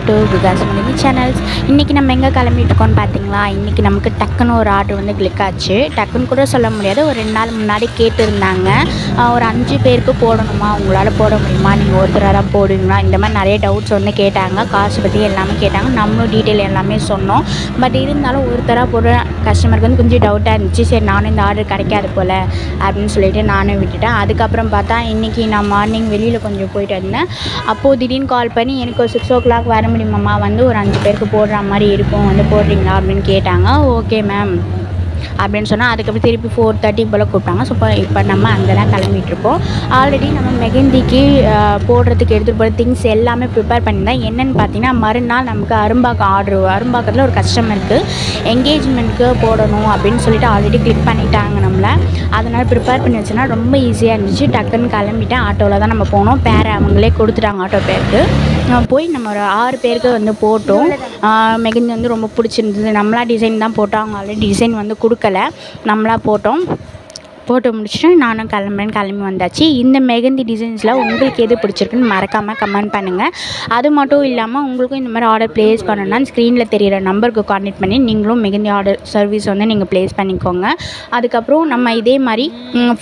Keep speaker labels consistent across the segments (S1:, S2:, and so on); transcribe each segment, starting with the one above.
S1: To குகாஸ் mehndi channels. இன்றைக்கி நம்ம எங்கே கிளம்பிட்டு இருக்கோம்னு பார்த்தீங்களா, இன்றைக்கி நமக்கு டக்குன்னு ஒரு ஆர்டர் வந்து கிளிக் ஆச்சு. டக்குன்னு கூட சொல்ல முடியாது, ஒரு 2 நாள் முன்னாடி கேட்டிருந்தாங்க. ஒரு 5 பேருக்கு போடணுமா, உங்களால் போட முடியுமா, நீங்கள் ஒருத்தராக தான் போடுவீங்களா, இந்த மாதிரி நிறைய டவுட்ஸ் வந்து கேட்டாங்க. காசு பற்றி எல்லாமே கேட்டாங்க, நம்மளும் டீட்டெயில் எல்லாமே சொன்னோம். பட் இருந்தாலும் ஒருத்தராக போடுற கஸ்டமருக்கு வந்து கொஞ்சம் டவுட்டாக இருந்துச்சு. சரி நானும் இந்த ஆர்டர் கிடைக்காது போல் அப்படின்னு சொல்லிட்டு நானும் விட்டுட்டேன். அதுக்கப்புறம் பார்த்தா இன்றைக்கி நான் மார்னிங் வெளியில் கொஞ்சம் போயிட்டு இருந்தேன். அப்போது திடீர்னு கால் பண்ணி எனக்கு ஒரு 6 o'clock வர முடியுமாம்மா, வந்து ஒரு 5 பேருக்கு போடுற மாதிரி இருக்கும், வந்து போடுறீங்களா அப்படின்னு கேட்டாங்க. ஓகே மேம் அப்படின்னு சொன்னால் அதுக்கப்புறம் திருப்பி 4:30 போல் கூப்பிட்டாங்க. ஸோ இப்போ நம்ம அங்கே தான் கிளம்பிகிட்ருக்கோம். ஆல்ரெடி நம்ம மெஹந்திக்கு போடுறதுக்கு எடுத்துகிட்டு போகிற திங்ஸ் எல்லாமே ப்ரிப்பேர் பண்ணியிருந்தேன். என்னென்னு பார்த்தீங்கன்னா, மறுநாள் நமக்கு அரும்பாக்கத்தில் ஒரு கஸ்டமருக்கு என்கேஜ்மெண்ட்டுக்கு போடணும் அப்படின்னு சொல்லிட்டு ஆல்ரெடி கிளிக் பண்ணிட்டாங்க நம்மளை. அதனால் ப்ரிப்பேர் பண்ணி வச்சோன்னா ரொம்ப ஈஸியாக இருந்துச்சு. டக்குன்னு கிளம்பிட்டேன். ஆட்டோவில் தான் நம்ம போனோம். பேரை அவங்களே கொடுத்துட்டாங்க ஆட்டோ பேருக்கு. போய் நம்ம ஒரு 6 பேருக்கு வந்து போட்டோம். மெஹந்தி வந்து ரொம்ப பிடிச்சிருந்தது. நம்மளா டிசைன் தான் போட்டோம், அவங்க ஆல்ரெடி டிசைன் வந்து கொடுக்கல, நம்மளாக போட்டு முடிச்சுட்டு நானும் கிளம்பி வந்தாச்சு. இந்த மெஹந்தி டிசைன்ஸில் உங்களுக்கு எது பிடிச்சிருக்குன்னு மறக்காமல் கமெண்ட் பண்ணுங்கள். அது மட்டும் இல்லாமல் உங்களுக்கும் இந்த மாதிரி ஆர்டர் ப்ளேஸ் பண்ணணும்னா ஸ்க்ரீனில் தெரிகிற நம்பருக்கு கான்டெக்ட் பண்ணி நீங்களும் மெஹந்தி ஆர்டர் சர்வீஸ் வந்து நீங்கள் ப்ளேஸ் பண்ணிக்கோங்க. அதுக்கப்புறம் நம்ம இதே மாதிரி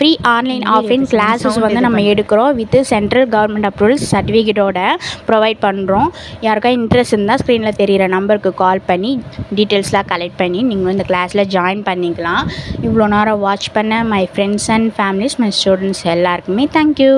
S1: ஃப்ரீ ஆன்லைன் ஆஃப்லைன் கிளாஸஸ் வந்து நம்ம எடுக்கிறோம். வித் சென்ட்ரல் கவர்மெண்ட் அப்ரூவல் சர்டிஃபிகேட்டோட ப்ரொவைட் பண்ணுறோம். யாருக்கா இன்ட்ரெஸ்ட் இருந்தால் ஸ்க்ரீனில் தெரிகிற நம்பருக்கு கால் பண்ணி டீட்டெயில்ஸ்லாம் கலெக்ட் பண்ணி நீங்களும் இந்த கிளாஸில் ஜாயின் பண்ணிக்கலாம். இவ்வளோ நேரம் வாட்ச் பண்ண my friends and families, my students எல்லாருக்குமே thank you.